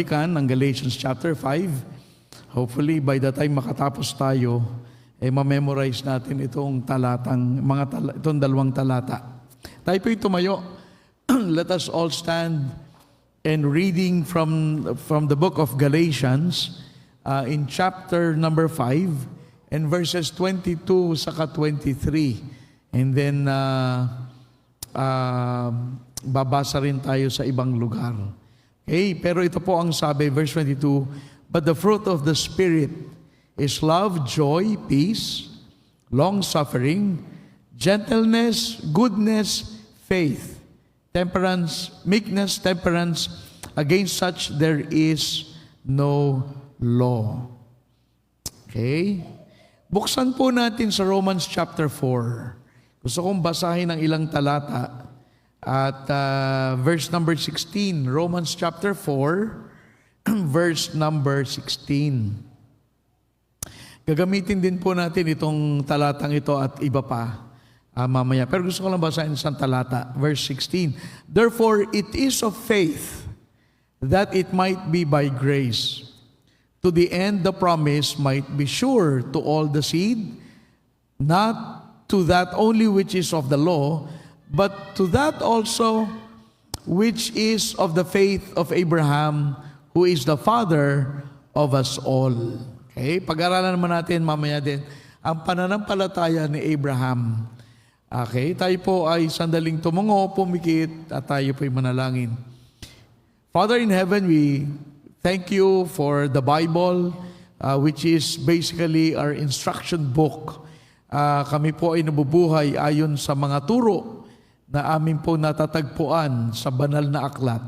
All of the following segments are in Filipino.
balikan ang Galatians chapter 5. Hopefully, by the time makatapos tayo, ma-memorize natin itong itong dalawang talata. Tayo po'y tumayo. Let us all stand and reading from the book of Galatians in chapter number 5 and verses 22 saka 23. And then, babasa rin tayo sa ibang lugar. Okay, pero ito po ang sabi, verse 22, "But the fruit of the Spirit is love, joy, peace, long-suffering, gentleness, goodness, faith, temperance, meekness, temperance. Against such there is no law." Okay? Buksan po natin sa Romans chapter 4. Gusto kong basahin ang ilang talata. At verse number 16, Romans chapter 4, verse number 16. Gagamitin din po natin itong talatang ito at iba pa mamaya. Pero gusto ko lang basahin isang talata, verse 16. "Therefore it is of faith, that it might be by grace, to the end the promise might be sure to all the seed, not to that only which is of the law, but to that also which is of the faith of Abraham, who is the father of us all." Okay, pag-aralan naman natin mamaya din ang pananampalataya ni Abraham. Okay, tayo po ay sandaling tumungo, pumikit, at tayo po ay manalangin. Father in heaven, we thank you for the Bible, which is basically our instruction book. Kami po ay nabubuhay ayon sa mga turo na amin po natatagpuan sa banal na aklat.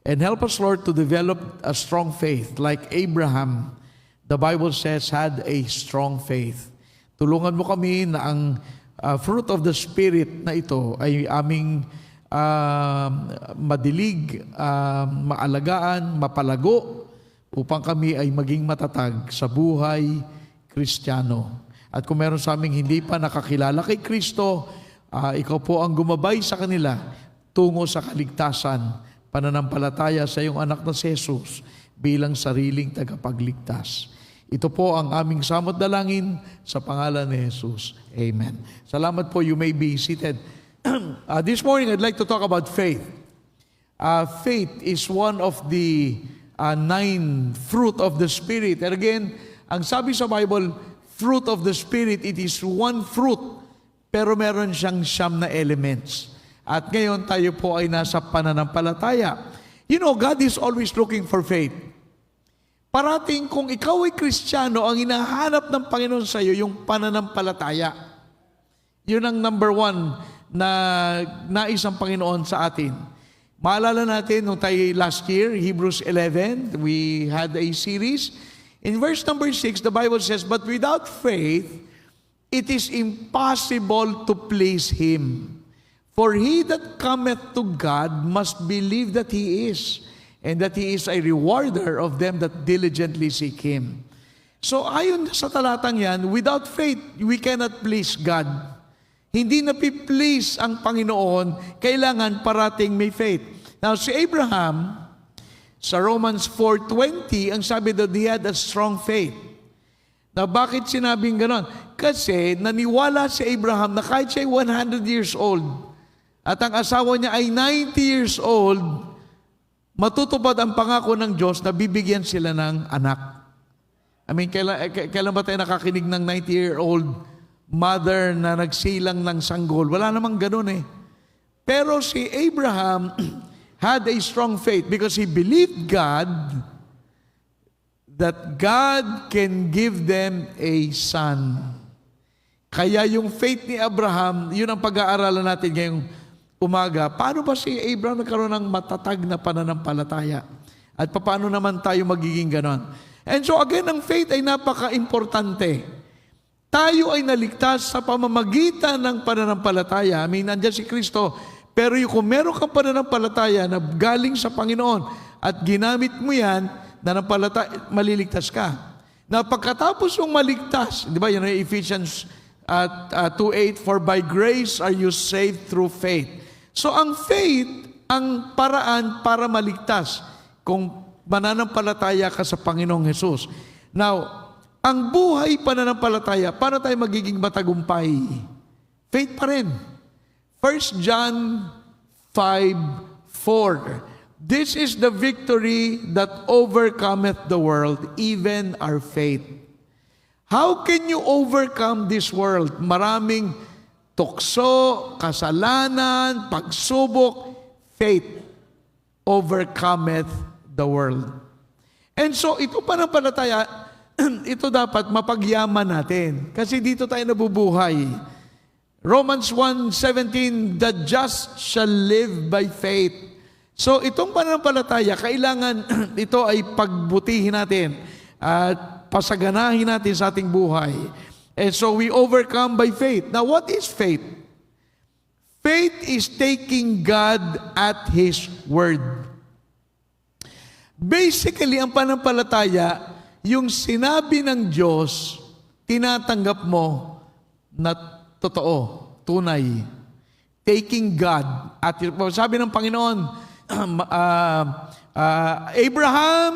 And help us, Lord, to develop a strong faith like Abraham. The Bible says, had a strong faith. Tulungan mo kami na ang fruit of the Spirit na ito ay aming madilig, maalagaan, mapalago, upang kami ay maging matatag sa buhay Kristiyano. At kung meron sa aming hindi pa nakakilala kay Kristo, ikaw po ang gumabay sa kanila tungo sa kaligtasan, pananampalataya sa iyong anak na si Jesus bilang sariling tagapagligtas. Ito po ang aming samot dalangin sa pangalan ni Jesus. Amen. Salamat po. You may be seated. This morning, I'd like to talk about faith. Faith is one of the 9 fruit of the Spirit. And again, ang sabi sa Bible, fruit of the Spirit, it is one fruit, pero meron siyang 9 na elements. At ngayon tayo po ay nasa pananampalataya. You know, God is always looking for faith. Parating kung ikaw ay Kristiyano, ang hinahanap ng Panginoon sa iyo, yung pananampalataya. Yun ang number 1 na nais ng Panginoon sa atin. Maalala natin, nung tayo last year, Hebrews 11, we had a series. In verse number 6, the Bible says, "But without faith, it is impossible to please Him. For he that cometh to God must believe that He is, and that He is a rewarder of them that diligently seek Him." So ayon sa talatang yan, without faith, we cannot please God. Hindi napi-please ang Panginoon, kailangan parating may faith. Now si Abraham, sa Romans 4:20, ang sabi that he had a strong faith. Now bakit sinabing ganon? Kasi naniwala si Abraham na kahit siya ay 100 years old at ang asawa niya ay 90 years old, matutupad ang pangako ng Diyos na bibigyan sila ng anak. I mean, kailan ba tayo nakakinig ng 90-year-old mother na nagsilang ng sanggol? Wala namang ganun eh. Pero si Abraham had a strong faith because he believed God that God can give them a son. Kaya yung faith ni Abraham, yun ang pag-aaralan natin ngayong umaga. Paano ba si Abraham nagkaroon ng matatag na pananampalataya? At paano naman tayo magiging ganon? And so again, ang faith ay napaka-importante. Tayo ay naligtas sa pamamagitan ng pananampalataya. I mean, nandiyan si Kristo. Pero kung meron kang pananampalataya na galing sa Panginoon at ginamit mo yan, maliligtas ka. Na pagkatapos mong maligtas, di ba, yun ay Ephesians 2:8, "For by grace are you saved through faith." So ang faith, ang paraan para maligtas. Kung mananampalataya ka sa Panginoong Hesus. Now, ang buhay pananampalataya, paano tayo magiging matagumpay? Faith pa rin. 1 John 5:4. This is the victory that overcometh the world, even our faith. How can you overcome this world? Maraming tukso, kasalanan, pagsubok, faith overcometh the world. And so, ito pananampalataya, ito dapat mapagyaman natin. Kasi dito tayo nabubuhay. Romans 1:17, the just shall live by faith. So, itong pananampalataya, kailangan ito ay pagbutihin natin at pasaganahin natin sa ating buhay. And so, we overcome by faith. Now, what is faith? Faith is taking God at His word. Basically, ang pananampalataya, yung sinabi ng Diyos, tinatanggap mo na totoo, tunay. Taking God at sabi ng Panginoon, Abraham,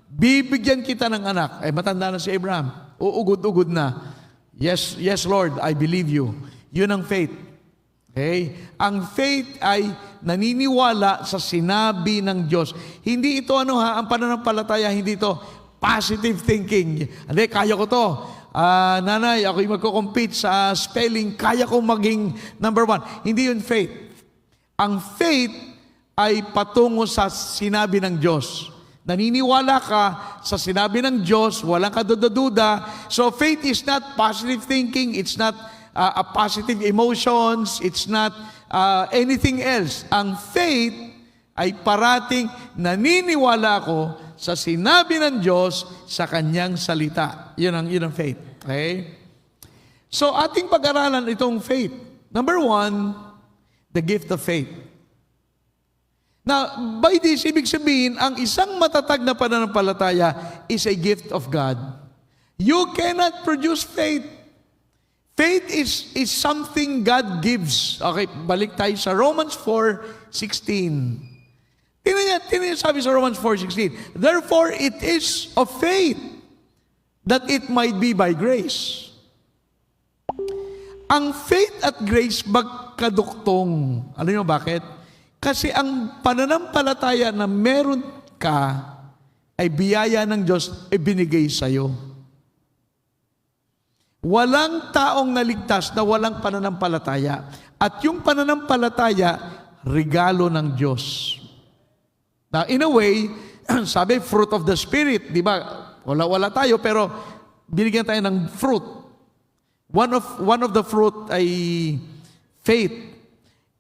bibigyan kita ng anak. Ay, matanda na si Abraham. Uugod-ugod na. Yes, yes Lord, I believe you. Yun ang faith. Okay? Ang faith ay naniniwala sa sinabi ng Diyos. Hindi ito ang pananampalataya, hindi ito positive thinking. Hindi, kaya ko to. Nanay, ako'y magko-compete sa spelling, kaya ko maging number 1. Hindi yun faith. Ang faith ay patungo sa sinabi ng Diyos. Naniniwala ka sa sinabi ng Diyos, walang kaduda-duda. So faith is not positive thinking, it's not a positive emotions, it's not anything else. Ang faith ay parating naniniwala ako sa sinabi ng Diyos sa kanyang salita. Yun ang faith. Okay? So ating pag-aralan itong faith. Number 1, the gift of faith. Now, by this, ibig sabihin, ang isang matatag na pananampalataya is a gift of God. You cannot produce faith. Faith is something God gives. Okay, balik tayo sa Romans 4:16. Tingnan niya sabi sa Romans 4:16. Therefore, it is of faith that it might be by grace. Ang faith at grace magkaduktong. Alam niyo bakit? Kasi ang pananampalataya na meron ka ay biyaya ng Diyos ibinigay sa iyo. Walang taong naligtas na walang pananampalataya. At yung pananampalataya, regalo ng Diyos. Now, in a way, sabi, fruit of the Spirit, di ba? Wala tayo, pero binigyan tayo ng fruit. One of the fruit ay faith.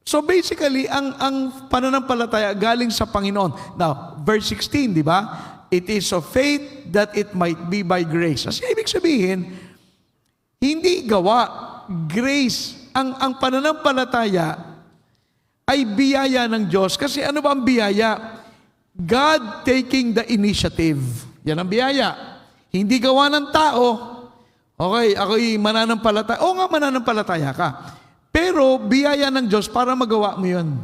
So basically, ang pananampalataya galing sa Panginoon. Now, verse 16, di ba? It is of faith that it might be by grace. Kasi ibig sabihin, hindi gawa, grace. Ang pananampalataya ay biyaya ng Diyos. Kasi ano ba ang biyaya? God taking the initiative. Yan ang biyaya. Hindi gawa ng tao. Okay, ako'y mananampalataya. Oo nga, mananampalataya ka. Pero biyaya ng Diyos para magawa mo yun.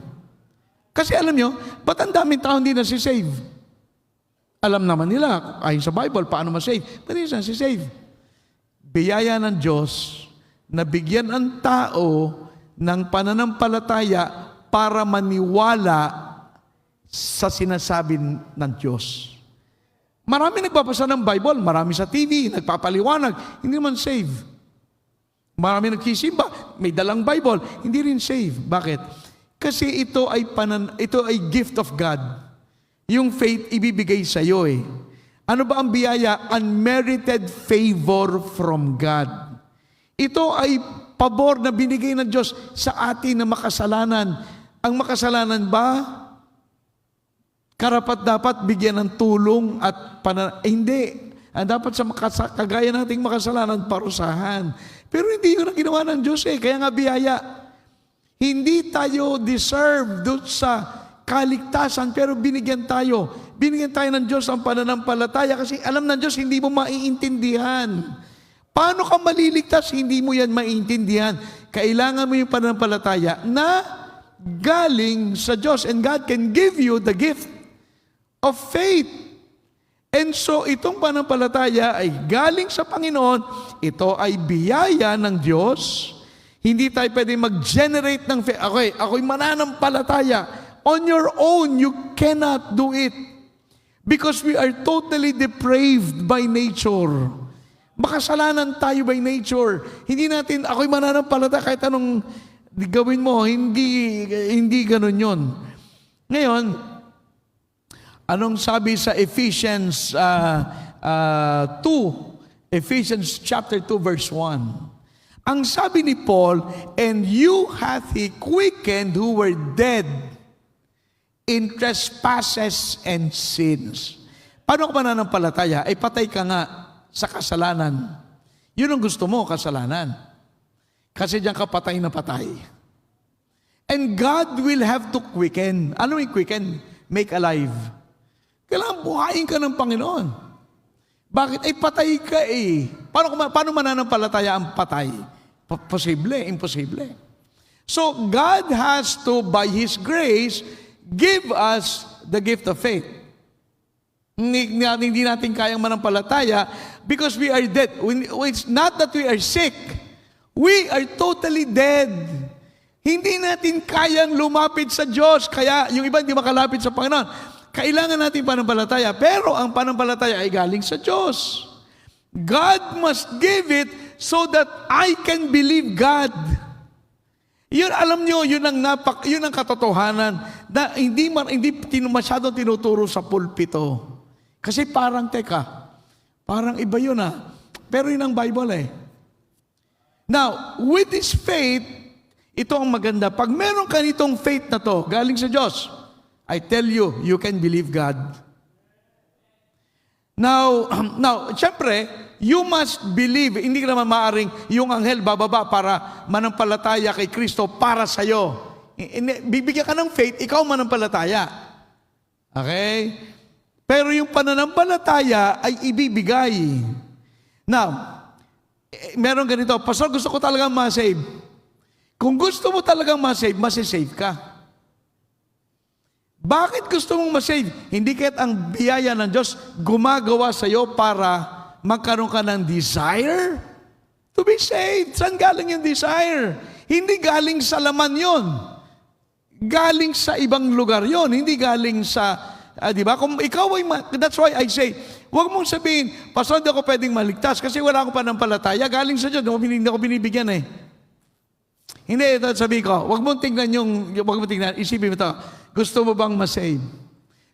Kasi alam nyo, ba't ang daming tao hindi na-save? Alam naman nila, ayon sa Bible, paano ma-save? Ba't hindi na-save? Biyaya ng Diyos na bigyan ang tao ng pananampalataya para maniwala sa sinasabi ng Diyos. Marami nagbabasa ng Bible, marami sa TV, nagpapaliwanag, hindi man save. Marami nagsisimba, may dalang Bible, hindi rin save. Bakit? Kasi ito ay gift of God. Yung faith ibibigay sa iyo eh. Ano ba ang biyaya? Unmerited favor from God. Ito ay pabor na binigay ng Diyos sa atin na makasalanan. Ang makasalanan ba? Karapat-dapat bigyan ng tulong at hindi. Ang dapat sa kagaya nating makasalanan, parusahan. Pero hindi yun ang ginawa ng Diyos eh. Kaya nga biyaya. Hindi tayo deserve doon sa kaligtasan, pero binigyan tayo. Binigyan tayo ng Diyos ang pananampalataya kasi alam ng Diyos, hindi mo maiintindihan. Paano ka maliligtas? Hindi mo yan maiintindihan. Kailangan mo yung pananampalataya na galing sa Diyos. And God can give you the gift of faith. And so, itong pananampalataya ay galing sa Panginoon. Ito ay biyaya ng Diyos. Hindi tayo pwede mag-generate ng faith. Okay, ako'y mananampalataya. On your own, you cannot do it. Because we are totally depraved by nature. Makasalanan tayo by nature. Hindi natin, ako'y mananampalataya kahit anong gawin mo. Hindi ganun yun. Ngayon, anong sabi sa Ephesians 2? Ephesians chapter 2 verse 1. Ang sabi ni Paul, "And you hath he quickened who were dead in trespasses and sins." Paano ka mananampalataya? Ay patay ka nga sa kasalanan. Yun ang gusto mo, kasalanan. Kasi diyan ka patay na patay. And God will have to quicken. Ano yung quicken? Make alive. Kailangan buhayin ka ng Panginoon. Bakit? Ay patay ka eh. Paano mananampalataya ang patay? Posible, imposible. So God has to, by His grace, give us the gift of faith. Hindi natin kayang manampalataya because we are dead. It's not that we are sick. We are totally dead. Hindi natin kayang lumapit sa Diyos. Kaya yung iba hindi makalapit sa Panginoon. Kailangan natin panampalataya, pero ang panampalataya ay galing sa Diyos. God must give it so that I can believe God. Yun, alam nyo, yun ang katotohanan na hindi masyadong tinuturo sa pulpito. Kasi parang, parang iba yun Pero yun ang Bible eh. Now, with this faith, ito ang maganda. Pag meron ka nitong faith na to, galing sa Diyos, I tell you, you can believe God. Now, syempre, you must believe. Hindi ka naman maaaring yung anghel bababa para manampalataya kay Kristo para sa'yo. Bibigyan ka ng faith, ikaw manampalataya. Okay? Pero yung pananampalataya ay ibibigay. Now, meron ganito, Pastor, gusto ko talagang ma-save. Kung gusto mo talagang ma-save, masisave ka. Bakit gusto mong ma-save? Hindi kaya't ang biyaya ng Diyos gumagawa sa iyo para magkaroon ka ng desire to be saved. Saan galing yung desire? Hindi galing sa laman yon. Galing sa ibang lugar yon. Hindi galing sa, di ba? Kung ikaw ay, that's why I say, huwag mong sabihin, Pastor, hindi ako pwedeng maligtas kasi wala akong panampalataya. Galing sa Diyos, hindi ako binibigyan eh. Hindi, ito sabihin ko, huwag mong tingnan, isipin mo ito, gusto mo bang ma-save?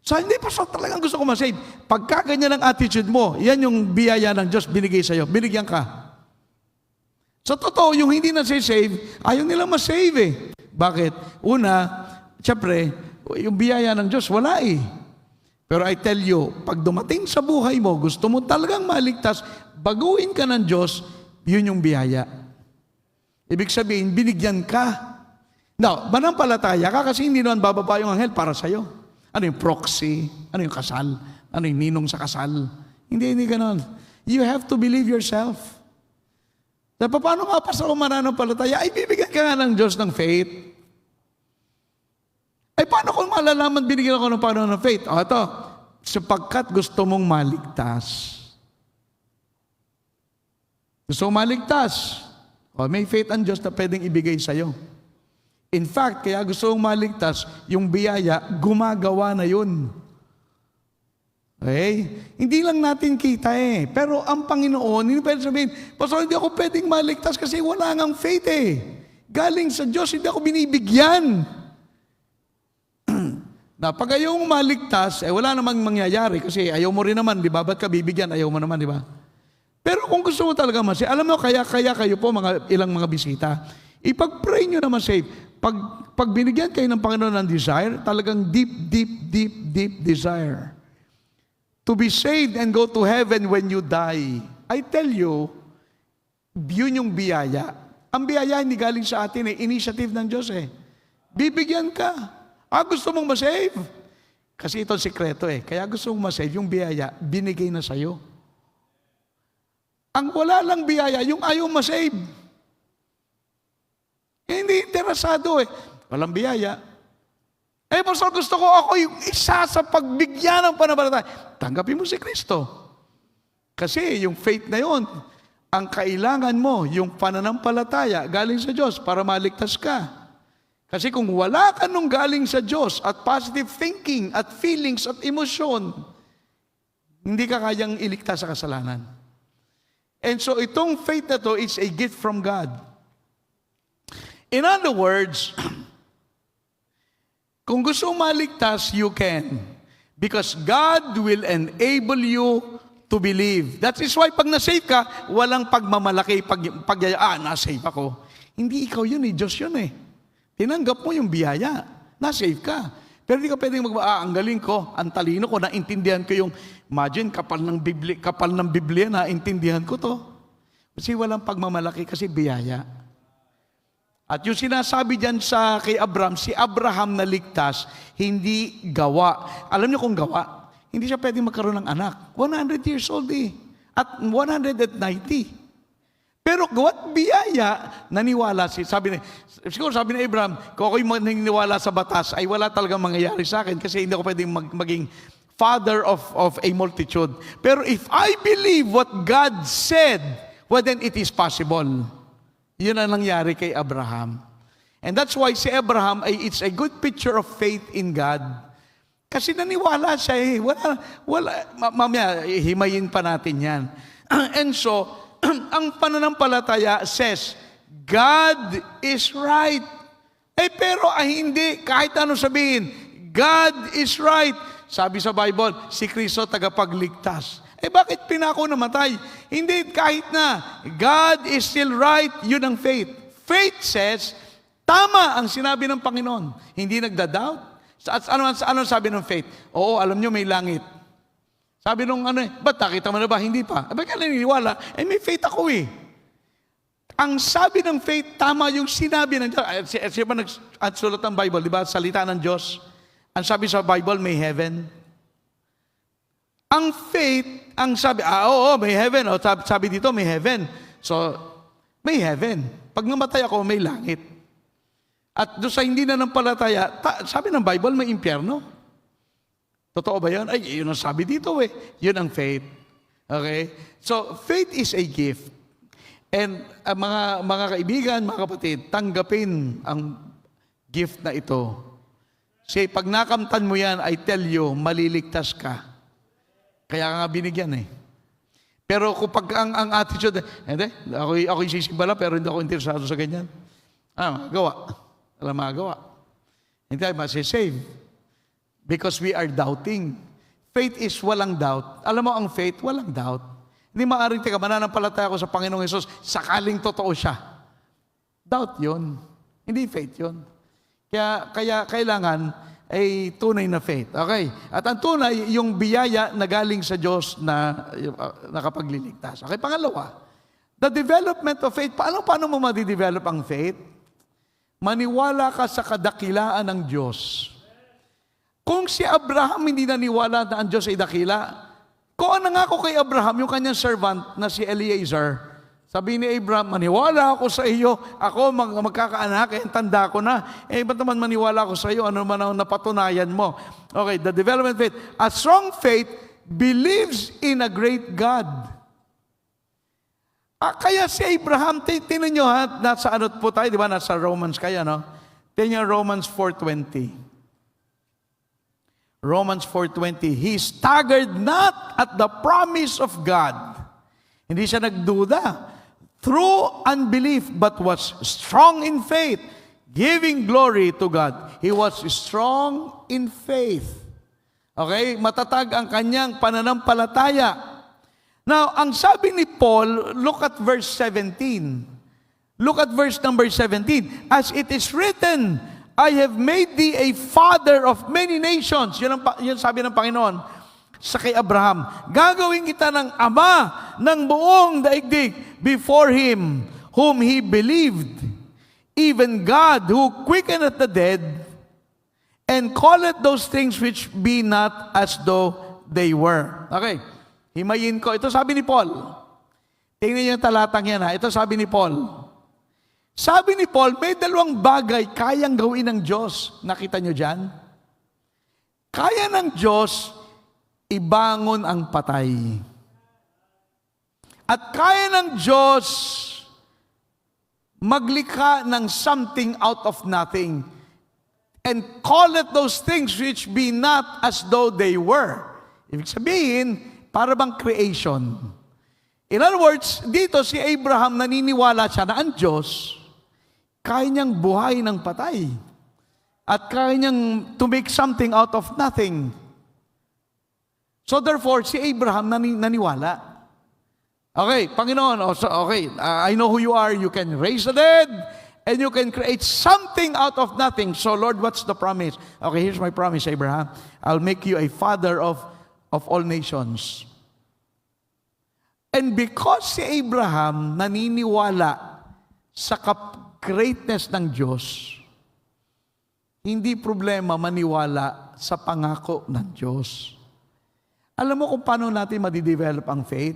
So, hindi pa talagang gusto ko ma-save. Pagka ganyan ang attitude mo, yan yung biyaya ng Diyos binigay sa'yo, binigyan ka. So, totoo, yung hindi na-save, ayaw nila ma-save eh. Bakit? Una, syempre, yung biyaya ng Diyos, wala eh. Pero I tell you, pag dumating sa buhay mo, gusto mo talagang maligtas, baguhin ka ng Diyos, yun yung biyaya. Ibig sabihin, binigyan ka. Now, manampalataya ka kasi hindi naman bababa yung anghel para sa'yo. Ano yung proxy? Ano yung kasal? Ano yung ninong sa kasal? Hindi ganon. You have to believe yourself. Dahil paano nga pa sa mananampalataya? Ay, bibigyan ka nga ng Diyos ng faith. Ay, paano kung malalaman binigyan ako ng Panginoon ng faith? Ito, sapagkat gusto mong maligtas. Gusto mong maligtas. May faith ang Diyos na pwedeng ibigay sa'yo. In fact, kaya gusto mong maligtas, yung biyaya, gumagawa na yun. Okay? Hindi lang natin kita eh. Pero ang Panginoon, hindi pwede sabihin, Pastor, hindi ako pwedeng maligtas kasi wala ngang faith eh. Galing sa Diyos, hindi ako binibigyan. Na pag ayaw mong maligtas, wala namang mangyayari kasi ayaw mo rin naman, di ba? Ba't ka bibigyan? Ayaw mo naman, di ba? Pero kung gusto mo talaga ma-save, alam mo, kaya kayo po, ilang mga bisita, ipag-pray nyo na ma-save. Pag binigyan kayo ng Panginoon ng desire, talagang deep desire. To be saved and go to heaven when you die. I tell you, yun yung biyaya. Ang biyaya hindi galing sa atin eh, initiative ng Diyos eh. Bibigyan ka. Gusto mong ma-save? Kasi ito ang sikreto eh. Kaya gusto mong ma-save, yung biyaya, binigay na sa'yo. Ang wala lang biyaya, yung ayaw ma-save. Hindi interesado eh. Walang biyaya. Pastor, gusto ko ako yung isa sa pagbigyan ng pananampalataya. Tanggapin mo si Kristo. Kasi yung faith na yon, ang kailangan mo, yung pananampalataya, galing sa Diyos para maligtas ka. Kasi kung wala ka nung galing sa Diyos at positive thinking at feelings at emosyon, hindi ka kayang iligtas sa kasalanan. And so itong faith na to is a gift from God. In other words, kung gusto mong maligtas, you can. Because God will enable you to believe. That is why pag na-save ka, walang pagmamalaki, na-save ako. Hindi ikaw yun Diyos yun Tinanggap mo yung biyaya. Na-save ka. Pero hindi ka pwedeng ang galing ko, ang talino ko, naintindihan ko yung, imagine, kapal ng Biblia, naintindihan ko to. Kasi walang pagmamalaki, kasi biyaya. At yung sinasabi dyan kay Abraham, si Abraham na ligtas, hindi gawa. Alam niyo kung gawa? Hindi siya pwedeng magkaroon ng anak. 100 years old At 190. Pero gawa't biyaya, naniwala sabi ni Abraham, kung ako'y naniniwala sa batas, ay wala talagang mangyayari sa akin kasi hindi ako pwedeng maging father of a multitude. Pero if I believe what God said, well then it is possible. Yun ang nangyari kay Abraham. And that's why si Abraham, it's a good picture of faith in God. Kasi naniwala siya mamaya, himayin pa natin yan. And so, ang pananampalataya says, God is right. Pero hindi, kahit ano sabihin, God is right. Sabi sa Bible, si Kristo tagapagligtas. Bakit pinako namatay? Hindi, kahit na. God is still right, yun ang faith. Faith says, tama ang sinabi ng Panginoon. Hindi nagda-doubt. Ano sabi ng faith? Oo, alam nyo, may langit. Sabi nung ba't nakita mo na ba? Hindi pa. Bakit ka naniniwala? May faith ako Ang sabi ng faith, tama yung sinabi ng Diyos. Siya ba nagsulat ng Bible? Di ba? Salita ng Diyos. Ang sabi sa Bible, may heaven. Ang faith, ang sabi, may heaven. Sabi dito, may heaven. So, may heaven. Pag namatay ako, may langit. At doon sa hindi na nampalataya, sabi ng Bible, may impyerno. Totoo ba yun? Yun ang sabi dito Yun ang faith. Okay? So, faith is a gift. And mga kaibigan, mga kapatid, tanggapin ang gift na ito. Kasi pag nakamtan mo yan, I tell you, maliligtas ka. Kaya ka nga binigyan Pero kapag ang attitude, ako'y sisimbala pero hindi ako interesado sa ganyan. Magawa. Alam magawa. Hindi tayo masisave. Because we are doubting. Faith is walang doubt. Alam mo ang faith, walang doubt. Hindi maaaring mananampalataya ko sa Panginoong Hesus, sakaling totoo siya. Doubt yun. Hindi faith yun. Kaya kailangan ay tunay na faith. Okay? At ang tunay, yung biyaya na galing sa Diyos na nakapagliligtas. Okay, pangalawa, the development of faith. Paano mo madidevelop ang faith? Maniwala ka sa kadakilaan ng Diyos. Kung si Abraham hindi naniwala na ang Diyos ay dakila, kung nangako kay Abraham, yung kanyang servant na si Eliezer, sabi ni Abraham, maniwala ako sa iyo, ako magkakaanak, tanda ko na. Ba't naman maniwala ako sa iyo, ano man ang napatunayan mo? Okay, the development faith. A strong faith believes in a great God. Kaya si Abraham, tingnan nyo nasa po tayo, di ba? Nasa Romans kaya, no? Tingnan Romans 4:20. Romans 4:20, he staggered not at the promise of God. Hindi siya nagduda. Through unbelief, but was strong in faith, giving glory to God. He was strong in faith. Okay? Matatag ang kanyang pananampalataya. Now, ang sabi ni Paul, look at verse 17. Look at verse number 17. As it is written, I have made thee a father of many nations. Yun sabi ng Panginoon sa kay Abraham, gagawin kita ng ama ng buong daigdig before him whom he believed, even God who quickeneth the dead and calleth those things which be not as though they were. Okay, himayin ko. Ito sabi ni Paul. Tingnan niyo yung talatang yan Ito sabi ni Paul. Sabi ni Paul, may dalawang bagay kayang gawin ng Diyos. Nakita niyo dyan? Kaya ng Diyos ibangon ang patay. At kaya ng Diyos maglikha ng something out of nothing and call it those things which be not as though they were. Ibig sabihin, para bang creation. In other words, dito si Abraham naniniwala siya na ang Diyos kaya niyang buhay ng patay. At kaya niyang to make something out of nothing. So therefore, si Abraham naniwala. Okay, Panginoon, I know who you are. You can raise the dead, and you can create something out of nothing. So Lord, what's the promise? Okay, here's my promise, Abraham. I'll make you a father of all nations. And because si Abraham naniniwala sa greatness ng Diyos, hindi problema maniwala sa pangako ng Diyos. Alam mo kung paano natin madidevelop ang faith?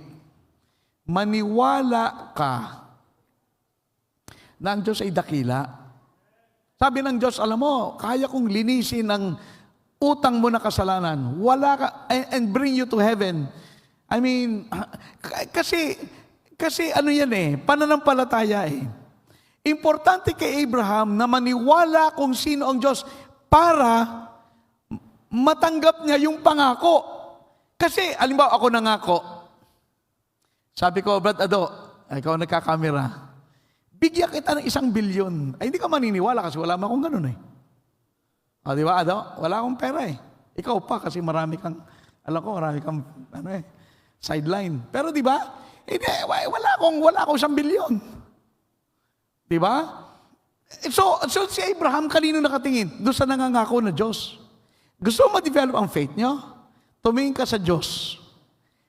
Maniwala ka na ang Diyos ay dakila. Sabi ng Diyos, alam mo, kaya kong linisin ang utang mo na kasalanan. Wala ka, and bring you to heaven. I mean, kasi ano yan pananampalataya Importante kay Abraham na maniwala kung sino ang Diyos para matanggap niya yung pangako. Kasi, alimbawa, ako nangako. Sabi ko, Brad Ado, ikaw nagkakamera, bigyan kita ng 1 bilyon. Ay, hindi ka maniniwala kasi wala mo akong ganun O, di ba, Ado? Wala akong pera Ikaw pa kasi marami kang sideline. Pero di ba? Hindi, wala akong 1 bilyon. Di ba? So si Abraham kanino nakatingin? Doon sa nangangako na Diyos. Gusto mo ma-develop ang faith nyo? Tumingin ka sa Diyos.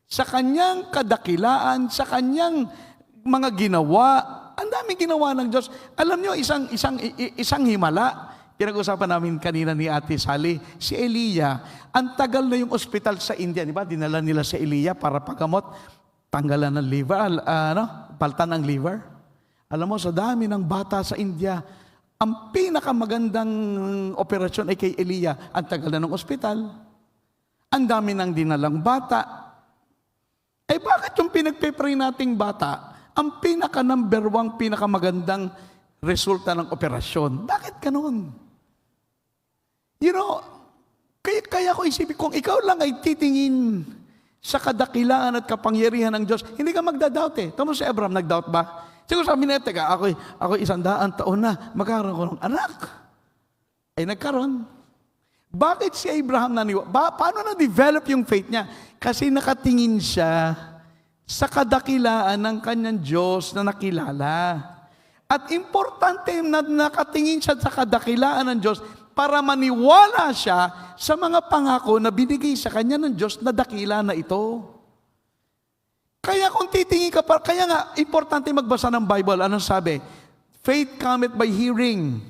Sa kanyang kadakilaan, sa kanyang mga ginawa, ang daming ginawa ng Diyos. Alam nyo, isang himala, pinag-usapan namin kanina ni Ate Sally, si Elia, ang tagal na yung ospital sa India, di ba? Dinala nila si Elia para paggamot, tanggalan ng liver, paltan ng liver. Alam mo, sa dami ng bata sa India, ang pinakamagandang operasyon ay kay Elia. Ang tagal na ng ospital. Ang dami ng dinalang bata. Bakit yung pinagpe-pray nating bata, ang pinaka-number 1, pinakamagandang resulta ng operasyon? Bakit ganun? You know, kaya ko isipin, kung ikaw lang ay titingin sa kadakilaan at kapangyarihan ng Diyos, hindi ka magda-doubt Tama si Abraham, nag-doubt ba? Siguro sabi niya, teka, ako 100 taon na, magkaroon ko ng anak. Ay nagkaroon. Bakit si Abraham paano na-develop yung faith niya? Kasi nakatingin siya sa kadakilaan ng kanyang Diyos na nakilala. At importante na nakatingin siya sa kadakilaan ng Diyos para maniwala siya sa mga pangako na binigay sa kanya ng Diyos na dakila na ito. Kaya kung titingin ka kaya nga, importante magbasa ng Bible. Anong sabi? Faith cometh by hearing,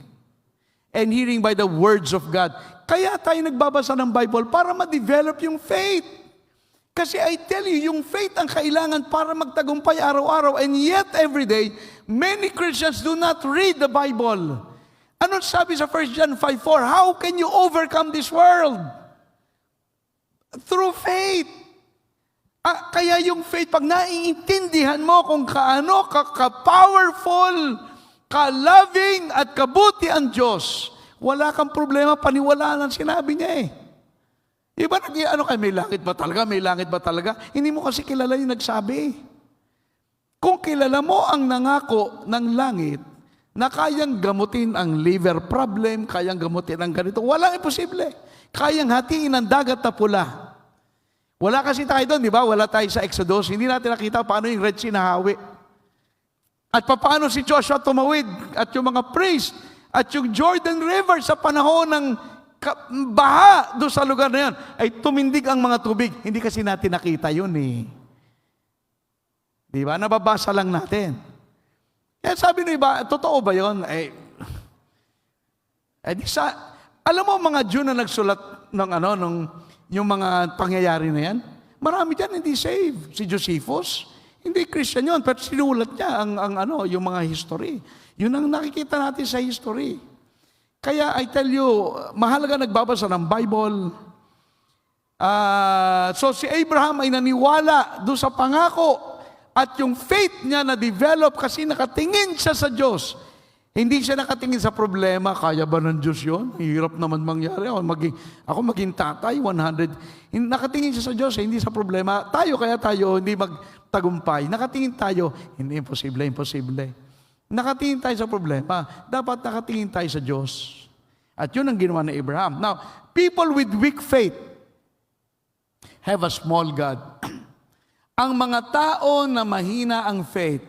and hearing by the words of God. Kaya tayo nagbabasa ng Bible para ma-develop yung faith. Kasi I tell you, yung faith ang kailangan para magtagumpay araw-araw. And yet, every day, many Christians do not read the Bible. Anong sabi sa 1 John 5:4? How can you overcome this world? Through faith. Kaya yung faith, pag naiintindihan mo kung kaano ka-powerful, ka-loving at kabuti ang Diyos, wala kang problema, paniwalaan ang sinabi niya Iba may langit ba talaga? May langit ba talaga? Hindi mo kasi kilala yung nagsabi. Kung kilala mo ang nangako ng langit, na kayang gamutin ang liver problem, kayang gamutin ang ganito, walang imposible. Kayang hatiin ang dagat na pula. Wala kasi tayo doon, di ba? Wala tayo sa Exodus. Hindi natin nakita paano yung Red Sea nahawi. At paano si Joshua tumawid at yung mga priest at yung Jordan River sa panahon ng baha doon sa lugar na yan ay tumindig ang mga tubig. Hindi kasi natin nakita yun Di ba? Nababasa lang natin. Kaya sabi ng iba, totoo ba yun? Alam mo mga Jew na nagsulat ng yung mga pangyayari na yan, marami dyan hindi saved. Si Josephus, hindi Christian yun, pero sinulat niya yung mga history. Yun ang nakikita natin sa history. Kaya I tell you, mahalaga nagbabasa ng Bible, So si Abraham ay naniwala doon sa pangako at yung faith niya na-develop kasi nakatingin siya sa Diyos. Hindi siya nakatingin sa problema, kaya ba ng Diyos yun? Hirap naman mangyari. Ako maging tatay, 100. Nakatingin siya sa Diyos, hindi sa problema. Kaya tayo hindi magtagumpay. Nakatingin tayo, hindi, imposible. Nakatingin tayo sa problema. Dapat nakatingin tayo sa Diyos. At yun ang ginawa ni Abraham. Now, people with weak faith have a small God. Ang mga tao na mahina ang faith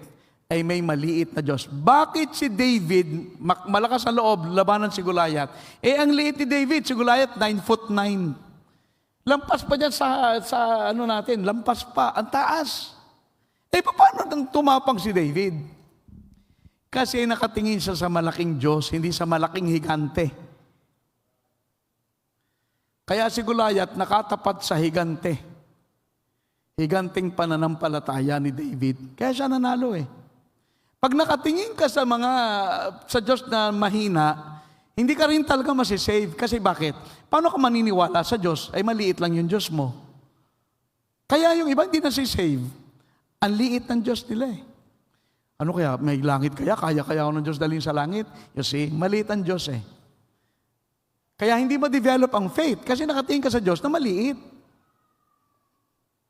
ay may maliit na Diyos. Bakit si David, malakas ang loob, labanan si Goliath? Ang liit ni David, si Goliath, 9'9". Lampas pa dyan sa natin, lampas pa, ang taas. Paano nang tumapang si David? Kasi nakatingin siya sa malaking Diyos, hindi sa malaking higante. Kaya si Goliath nakatapat sa higante. Higanting pananampalataya ni David. Kaya siya nanalo Pag nakatingin ka sa Diyos na mahina, hindi ka rin talaga masisave. Kasi bakit? Paano ka maniniwala sa Diyos? Ay maliit lang yung Diyos mo. Kaya yung iba hindi nasisave. Ang liit ng Diyos nila Ano kaya? May langit kaya? Kaya ako ng Diyos dalhin sa langit? You see, maliit ang Diyos Kaya hindi ma-develop ang faith kasi nakatingin ka sa Diyos na maliit.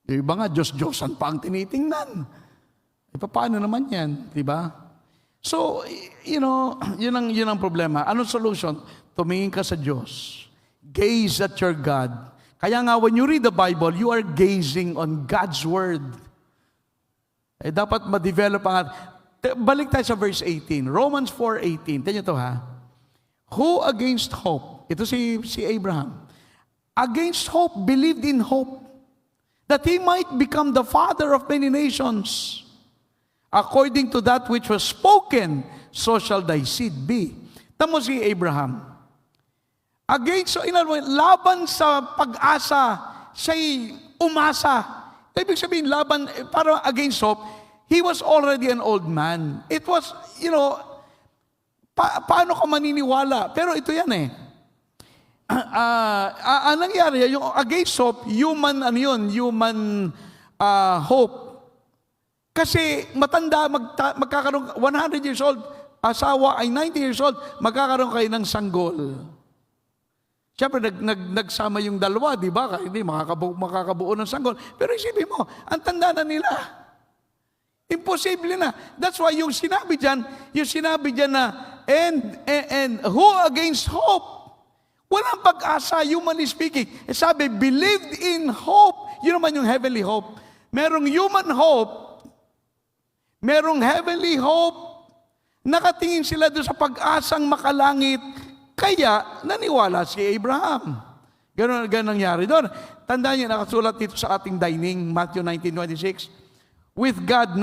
Yung iba nga, Diyos-Diyosan pa ang tinitingnan. Paano naman yan? Diba? So, yun ang problema. Anong solution? Tumingin ka sa Diyos. Gaze at your God. Kaya nga, when you read the Bible, you are gazing on God's Word. Dapat ma-develop ang balik tayo sa verse 18. Romans 4:18. Tignan nyo to Who against hope? Ito si Abraham. Against hope, believed in hope. That he might become the father of many nations. According to that which was spoken, so shall thy seed be. Tamo si Abraham. Against, laban sa pag-asa, siya'y umasa. Ibig sabihin, laban, para against hope, he was already an old man. It was, paano ka maniniwala? Pero ito yan ang nangyari, yung against hope, human hope. Kasi matanda, magkakaroon, 100 years old, asawa ay 90 years old, magkakaroon kayo ng sanggol. Siyempre, nagsama yung dalawa, di ba? Hindi makakabuo ng sanggol. Pero isipin mo, ang tanda na nila. Imposible na. That's why yung sinabi dyan na, and who against hope? Walang pag-asa, humanly speaking. Sabi, believed in hope. Yun naman yung heavenly hope. Merong human hope, merong heavenly hope. Nakatingin sila doon sa pag-asang makalangit. Kaya, naniwala si Abraham. Ganon nangyari doon. Tandaan niyo, nakasulat dito sa ating dining, Matthew 19:26. With God,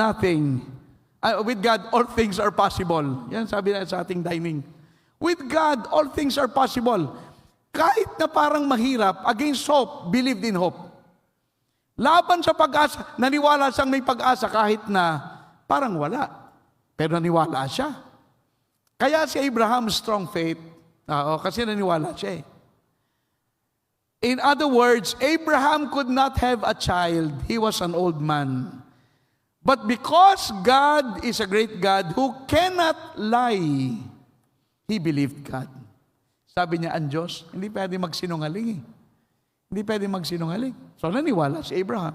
all things are possible. Yan, sabi na sa ating dining. With God, all things are possible. Kahit na parang mahirap, against hope, believed in hope. Laban sa pag-asa, naniwala siyang may pag-asa kahit na parang wala. Pero naniwala siya. Kaya si Abraham, strong faith. Kasi naniwala siya In other words, Abraham could not have a child. He was an old man. But because God is a great God who cannot lie, he believed God. Sabi niya, ang Diyos, hindi pwede magsinungaling Hindi pwede magsinungaling. So naniwala si Abraham.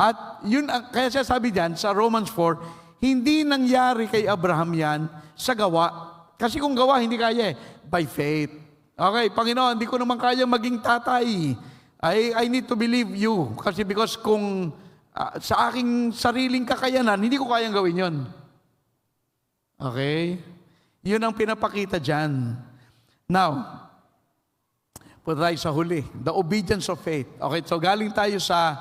At yun, kaya siya sabi diyan sa Romans 4, hindi nangyari kay Abraham yan sa gawa. Kasi kung gawa, hindi kaya by faith. Okay, Panginoon, hindi ko naman kaya maging tatay. I need to believe you. Kasi because kung sa aking sariling kakayanan, hindi ko kayang gawin yun. Okay? Yun ang pinapakita dyan. Now, punta tayo sa huli. The obedience of faith. Okay, so galing tayo sa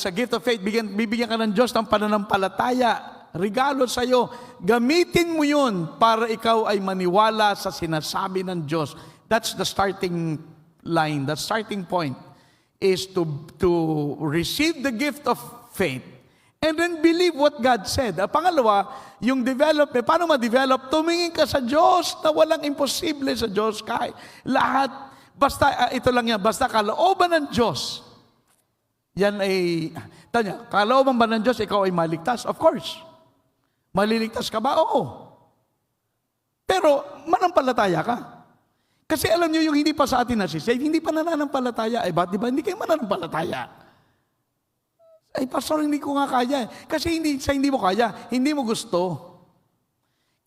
gift of faith. Bibigyan ka ng Diyos ng pananampalataya. Regalo sa iyo. Gamitin mo yun para ikaw ay maniwala sa sinasabi ng Diyos. That's the starting line. The starting point is to receive the gift of faith and then believe what God said. Pangalawa, yung development. Paano ma-develop? Tumingin ka sa Diyos na walang imposible sa Diyos. Kahit lahat, Basta, ito lang yan, basta kalooban ng Diyos, yan ay, tanya, kalooban ba ng Diyos, ikaw ay maligtas? Of course. Maliligtas ka ba? Oo. Pero, manampalataya ka. Kasi alam nyo, yung hindi pa sa atin nasisave, hindi pa nananampalataya. Ba't di ba hindi kayo mananampalataya? Pastor, hindi ko nga kaya. Kasi hindi mo kaya, hindi mo gusto.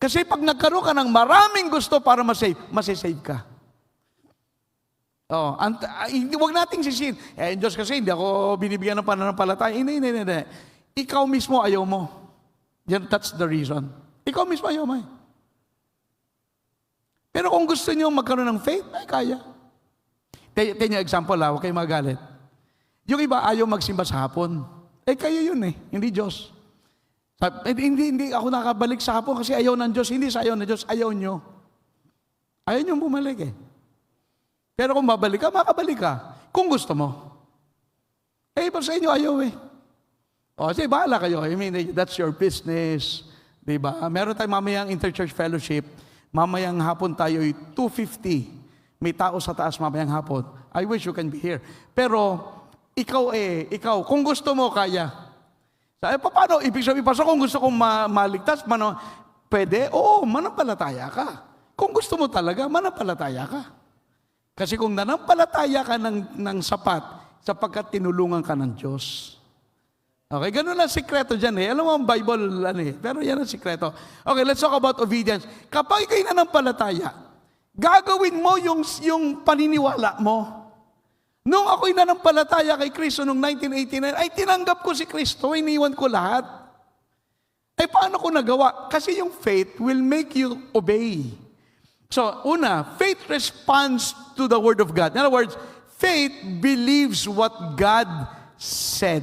Kasi pag nagkaroon ka ng maraming gusto para masisave ka. Huwag nating sisihin. Diyos kasi hindi ako binibigyan ng pananampalataya. Hindi. Ikaw mismo ayaw mo. That's the reason. Ikaw mismo ayaw mo. Pero kung gusto niyo magkaroon ng faith, ay kaya. Kanya example, huwag kayo magalit. Yung iba ayaw magsimba sa hapon. Kayo yun hindi Diyos. Hindi ako nakabalik sa hapon kasi ayaw ng Diyos. Hindi sa ayaw ng Diyos, ayaw nyo. Ayaw nyo bumalik Pero kung babalik ka, makabalik ka. Kung gusto mo. Iba sa inyo, ayaw sige, bahala kayo. I mean, that's your business. Diba? Meron tayong mamayang interchurch fellowship. Mamayang hapon tayo 2:50. May tao sa taas mamayang hapon. I wish you can be here. Pero, ikaw, kung gusto mo, kaya. Paano? Ibig sabihin, Pastor, kung gusto kong maligtas, pwede? Oo, manampalataya ka. Kung gusto mo talaga, manampalataya ka. Kasi kung nanampalataya ka ng sapat, sapagkat tinulungan ka ng Diyos. Okay, ganun lang sikreto dyan Alam mo ang Bible, pero yan ang sikreto. Okay, let's talk about obedience. Kapag ikaw'y nanampalataya, gagawin mo yung paniniwala mo. Nung ako'y nanampalataya kay Kristo noong 1989, ay tinanggap ko si Kristo, iniwan ko lahat. Paano ko nagawa? Kasi yung faith will make you obey. So, una, faith responds to the Word of God. In other words, faith believes what God said.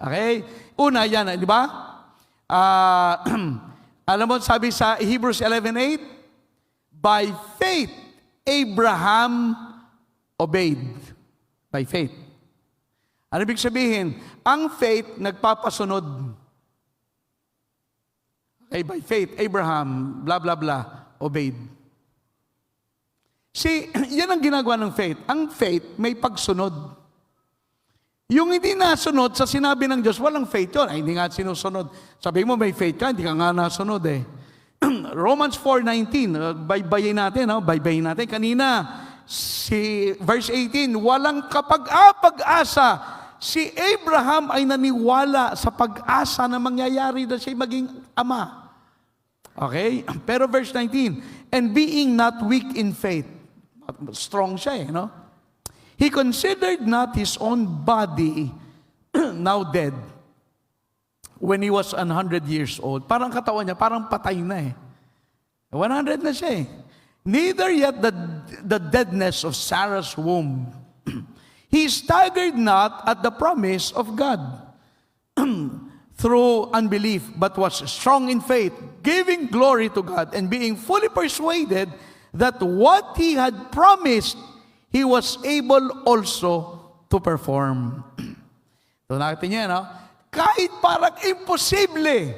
Okay? Una, yan, di ba? Alam mo, sabi sa Hebrews 11:8, by faith, Abraham obeyed. By faith. Ano ibig sabihin? Ang faith nagpapasunod. Okay, by faith, Abraham, blah, blah, blah, obeyed. Yan ang ginagawa ng faith. Ang faith may pagsunod. Yung hindi nasunod sa sinabi ng Diyos, walang faith yun. Hindi nga sinusunod. Sabi mo may faith ka, hindi ka nga nasunod Romans 4:19, baybayin natin kanina. Verse 18, walang pag-asa. Si Abraham ay naniwala sa pag-asa na mangyayari na siya maging ama. Okay? Pero verse 19, and being not weak in faith, strong siya he considered not his own body now dead when he was 100 years old. Parang katawan niya, parang patay na 100 na siya Neither yet the deadness of Sarah's womb. He staggered not at the promise of God through unbelief, but was strong in faith, giving glory to God, and being fully persuaded that what he had promised, he was able also to perform. Ito natin yan, kahit parang imposible,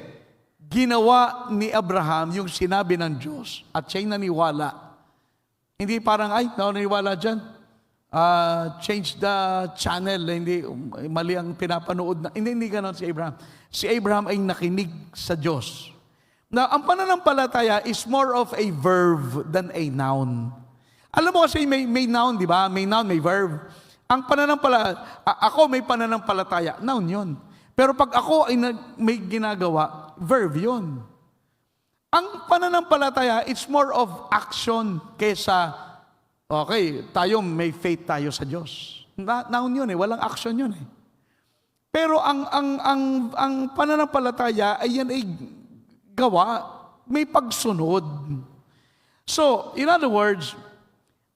ginawa ni Abraham yung sinabi ng Diyos at siya'y naniwala. Hindi parang, naniwala dyan. Change the channel. Hindi, mali ang pinapanood na. Hindi ganon si Abraham. Si Abraham ay nakinig sa Diyos. Now, ang pananampalataya is more of a verb than a noun. Alam mo kasi may noun, di ba? May noun, may verb. Ang pananampalataya, ako may pananampalataya, noun yun. Pero pag ako ay may ginagawa, verb yun. Ang pananampalataya, it's more of action kesa, okay, may faith tayo sa Diyos. Noun yun walang action yun Pero ang pananampalataya ay yan ay gawa, may pagsunod. So, in other words,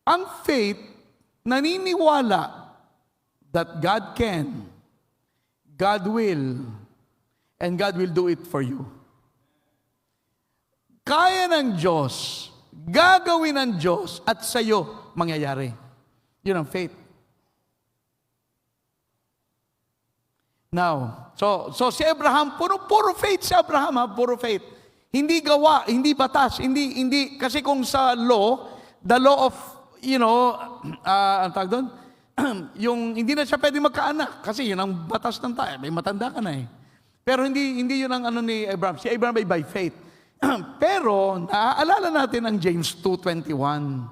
ang faith, naniniwala that God can, God will, and God will do it for you. Kaya ng Diyos, gagawin ng Diyos, at sa'yo mangyayari. Yun ang faith. Now, so si Abraham, puro faith si Abraham, puro faith. Hindi gawa, hindi batas, hindi, kasi kung sa law, the law of ang tawag doon, yung hindi na siya pwede magkaanak kasi yun ang batas ng tayo. May matanda ka na eh. Pero hindi yun ang ano ni Abraham. Si Abraham ay by faith. Pero naaalala natin ang James 2:21.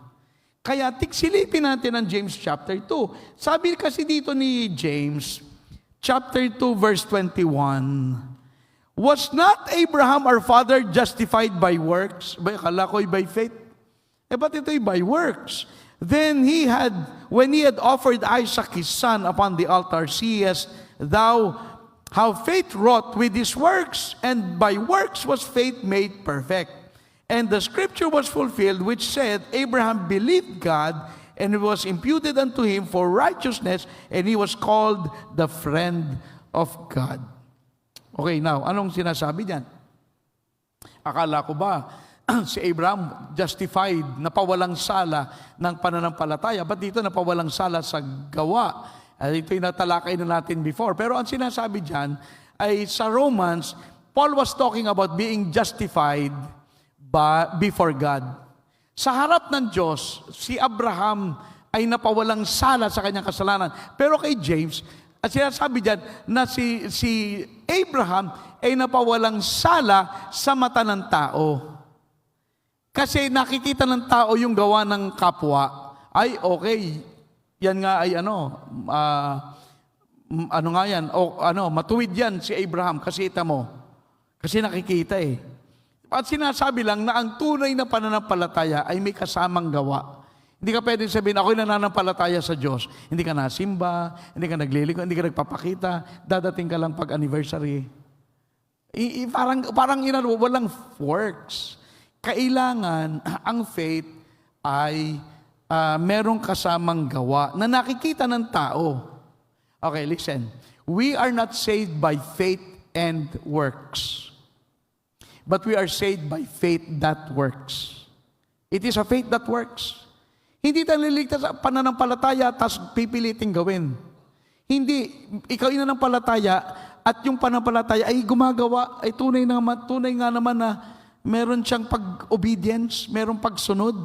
Kaya silipin natin ang James chapter 2. Sabi kasi dito ni James, chapter 2 verse 21, was not Abraham our father justified by works? Akala ko'y by faith. Ba't ito'y by works? Then when he had offered Isaac his son upon the altar, seest thou how faith wrought with his works, and by works was faith made perfect. And the scripture was fulfilled, which said, Abraham believed God, and it was imputed unto him for righteousness, and he was called the friend of God. Okay, now, anong sinasabi diyan? Akala ko ba si Abraham justified, napawalang sala ng pananampalataya? Ba't dito napawalang sala sa gawa? At ito'y natalakay na natin before. Pero ang sinasabi diyan ay sa Romans, Paul was talking about being justified before God. Sa harap ng Diyos, si Abraham ay napawalang sala sa kanyang kasalanan. Pero kay James, at sinasabi diyan na si Abraham ay napawalang sala sa mata ng tao. Kasi nakikita ng tao yung gawa ng kapwa. Ay, okay, yan nga ay matuwid yan si Abraham kasi ita mo. Kasi nakikita eh. At sinasabi lang na ang tunay na pananampalataya ay may kasamang gawa. Hindi ka pwedeng sabihin, ako'y nananampalataya sa Diyos. Hindi ka nasimba, hindi ka nagliligo, hindi ka nagpapakita, dadating ka lang pag-anniversary. Parang walang works. Kailangan ang faith ay merong kasamang gawa na nakikita ng tao. Okay, listen. We are not saved by faith and works. But we are saved by faith that works. It is a faith that works. Hindi tayo liligtas sa pananampalataya tapos pipiliting gawin. Hindi. Ikaw inanampalataya at yung pananampalataya ay gumagawa, ay tunay nga naman na meron siyang pag-obedience, meron pagsunod.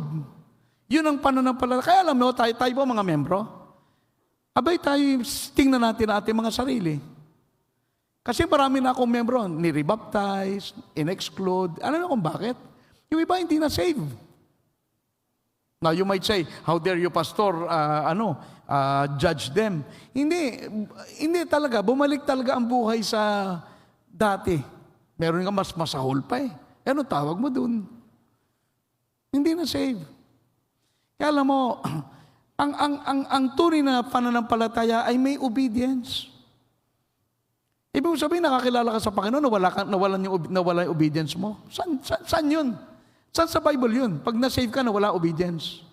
Yun ang pananampalataya. Kaya alam mo, tayo po mga membro, abay tayo, tingnan natin ang ating mga sarili. Kasi marami na akong membro, nire-baptize, in-exclude. Alam mo kung bakit? Yung iba hindi na save. Now you might say, how dare you pastor, judge them. Hindi talaga. Bumalik talaga ang buhay sa dati. Meron nga mas masahol pa eh. Ano tawag mo dun? Hindi na save. Kaya alam mo, ang tunay na pananampalataya ay may obedience. Ibig sabihin, nakakilala ka sa Panginoon, nawala yung obedience mo. Saan yun? Saan sa Bible yun? Pag na-save ka, nawala obedience.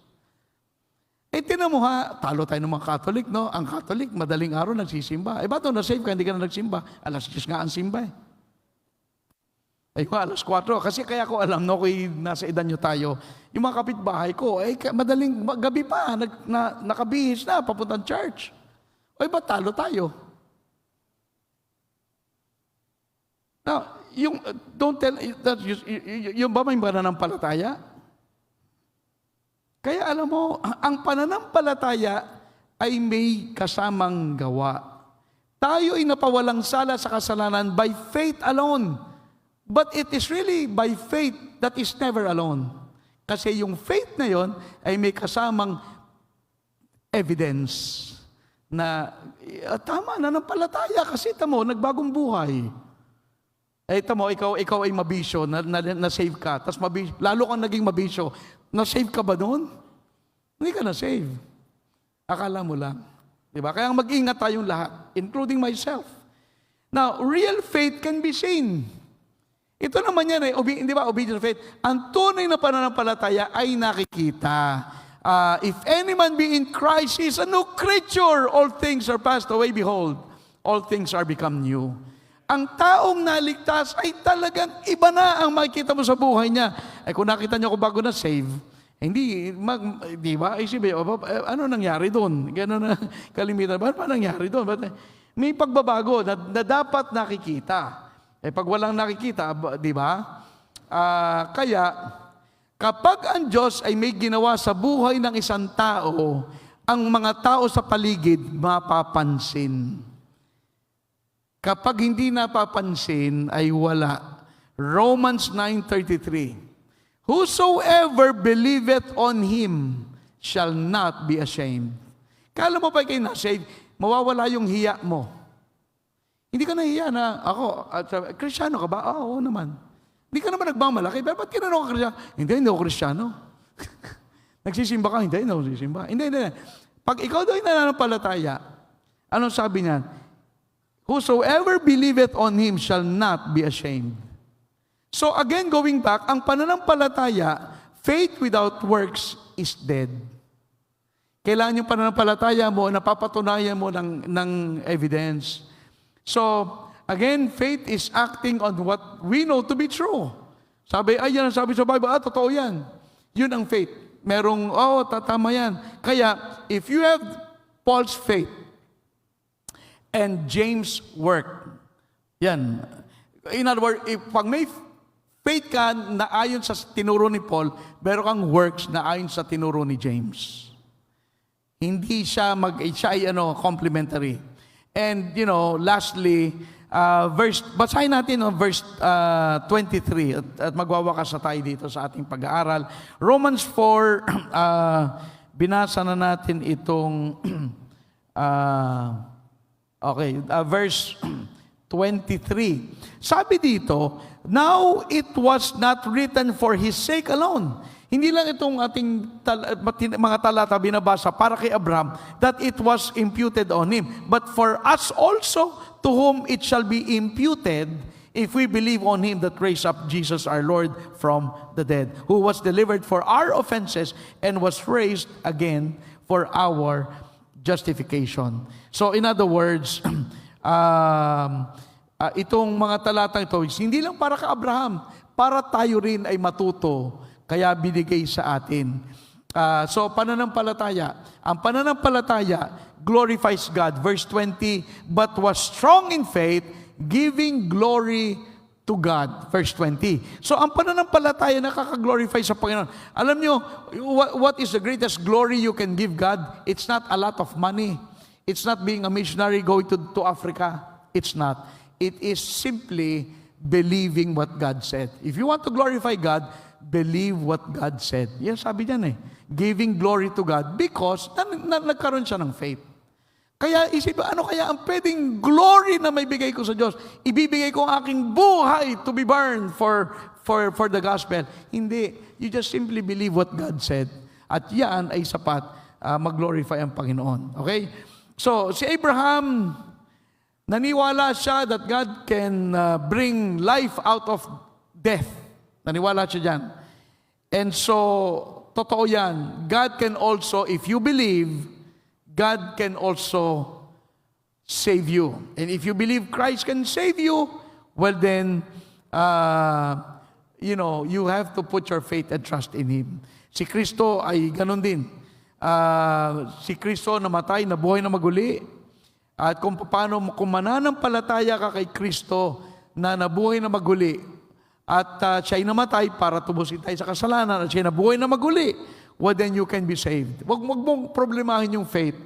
Tinan mo ha, talo tayo ng mga Catholic, no? Ang Catholic, madaling araw nagsisimba. Ba't na-save ka, hindi ka na nagsimba? Alas 10 nga ang simba eh. Alas 4. Kasi kaya ko alam, no, kung nasa edad nyo tayo, yung mga kapitbahay ko, madaling gabi pa, nakabihis na, papuntang church. Ba't talo tayo? Now, don't tell, yung ba may pananampalataya? Kaya alam mo, ang pananampalataya ay may kasamang gawa. Tayo ay napawalang sala sa kasalanan by faith alone. But it is really by faith that is never alone. Kasi yung faith na yon ay may kasamang evidence na tama, nanampalataya kasi tamo, nagbagong buhay. Tamo, ikaw ay mabisyo, na-save ka, tapos lalo kang naging mabisyo, na-save ka ba doon? Hindi ka na-save. Akala mo lang. Diba? Kaya mag-ingat tayong lahat, including myself. Now, real faith can be seen. Ito naman yan, di ba, obedience faith. Ang tunay na pananampalataya ay nakikita. If any man be in Christ, he is a new creature. All things are passed away. Behold, all things are become new. Ang taong naligtas ay talagang iba na ang makikita mo sa buhay niya. Kung nakita niyo ako bago na save, hindi, di ba? Ano nangyari doon? Gano'n na kalimitan. Ba nangyari doon? May pagbabago na dapat nakikita. Pag walang nakikita, di ba? Kapag ang Diyos ay may ginawa sa buhay ng isang tao, ang mga tao sa paligid mapapansin. Kapag hindi napapansin, ay wala. Romans 9:33. Whosoever believeth on Him shall not be ashamed. Kala mo pa kayo na-save, mawawala yung hiya mo. Hindi ka nahiya na, Kristiyano ka ba? Oo naman. Hindi ka naman nagmamalaki. Pero ba't kinanong ka Kristiyano? Hindi ako Kristiyano. Nagsisimba ka? Hindi ako nagsisimba. Hindi. Pag ikaw daw ay nananampalataya, anong sabi niyan? Whosoever believeth on Him shall not be ashamed. So again, going back, ang pananampalataya, faith without works is dead. Kailangan yung pananampalataya mo, napapatunayan mo ng evidence. So, again, faith is acting on what we know to be true. Sabi, yan ang sabi sa Bible, totoo yan. Yun ang faith. Merong, tama yan. Kaya, if you have Paul's faith and James' work, yan. In other words, pag may faith ka na ayon sa tinuro ni Paul, meron kang works na ayon sa tinuro ni James. Hindi siya siya ay complementary. And lastly, basahin natin verse 23 at magwawakas na tayo dito sa ating pag-aaral. Romans 4, binasa na natin itong verse 23. Sabi dito, now it was not written for his sake alone. Hindi lang itong ating mga talata binabasa para kay Abraham that it was imputed on him, but for us also to whom it shall be imputed if we believe on Him that raised up Jesus our Lord from the dead, who was delivered for our offenses and was raised again for our justification. So in other words, itong mga talatang ito, hindi lang para kay Abraham, para tayo rin ay matuto. Kaya binigay sa atin. So, pananampalataya. Ang pananampalataya glorifies God. Verse 20, but was strong in faith, giving glory to God. Verse 20. So, ang pananampalataya nakaka-glorify sa Panginoon. Alam nyo, what is the greatest glory you can give God? It's not a lot of money. It's not being a missionary going to Africa. It's not. It is simply believing what God said. If you want to glorify God, believe what God said. Yan sabi niyan giving glory to God because nagkaroon siya ng faith. Kaya isip, ano kaya ang pwedeng glory na may bigay ko sa Diyos? Ibibigay ko ang aking buhay to be burned for the gospel. Hindi. You just simply believe what God said. At yan ay sapat mag-glorify ang Panginoon. Okay? So, si Abraham, naniwala siya that God can bring life out of death. Naniwala siya dyan. And so, totoo yan. God can also, if you believe, God can also save you. And if you believe Christ can save you, well then, you have to put your faith and trust in Him. Si Kristo ay ganun din. Si Kristo namatay, nabuhay na maguli. At kung mananampalataya ka kay Kristo na nabuhay na maguli, at siya'y namatay para tubusin tayo sa kasalanan, at siya'y nabuhay na maguli, well then you can be saved. Huwag mong problemahin yung faith.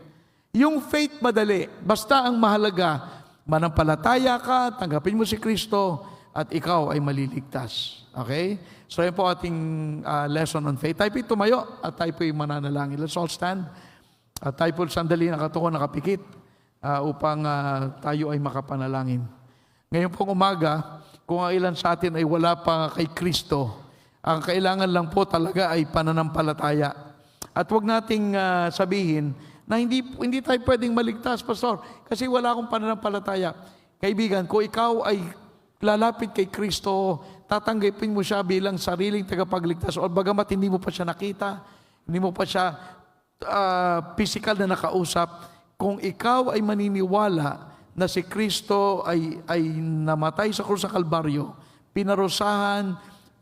Yung faith madali. Basta ang mahalaga, manampalataya ka, tanggapin mo si Kristo, at ikaw ay maliligtas. Okay? So yan po ating lesson on faith. Tayo po'y tumayo, at tayo po'y mananalangin. Let's all stand. At tayo po'y sandali nakatuko, nakapikit, upang tayo ay makapanalangin. Ngayon pong umaga, kung ang ilan sa atin ay wala pa kay Kristo, ang kailangan lang po talaga ay pananampalataya. At huwag nating sabihin na hindi tayo pwedeng maligtas, Pastor, kasi wala akong pananampalataya. Kaibigan, kung ikaw ay lalapit kay Kristo, tatanggapin mo siya bilang sariling tagapagligtas, o bagamat hindi mo pa siya nakita, hindi mo pa siya physical na nakausap, kung ikaw ay maniniwala na si Kristo ay namatay sa krus sa Kalbaryo, pinarusahan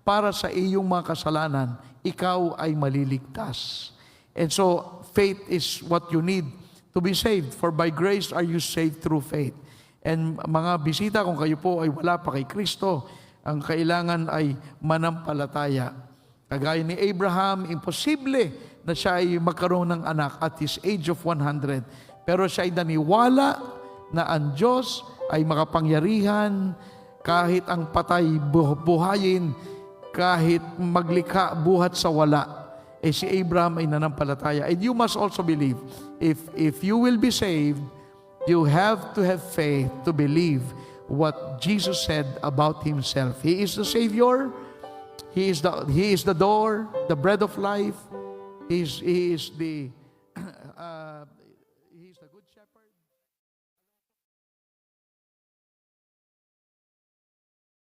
para sa iyong mga kasalanan, ikaw ay maliligtas. And so, faith is what you need to be saved. For by grace are you saved through faith. And mga bisita, kung kayo po ay wala pa kay Kristo, ang kailangan ay manampalataya. Kagaya ni Abraham, imposible na siya ay magkaroon ng anak at his age of 100. Pero siya ay naniwala na ang Diyos ay makapangyarihan kahit ang patay buhayin, kahit maglikha buhat sa wala. Si Abraham ay nanampalataya. And you must also believe, if you will be saved, you have to have faith to believe what Jesus said about Himself. He is the Savior. He is the door, the bread of life. He is the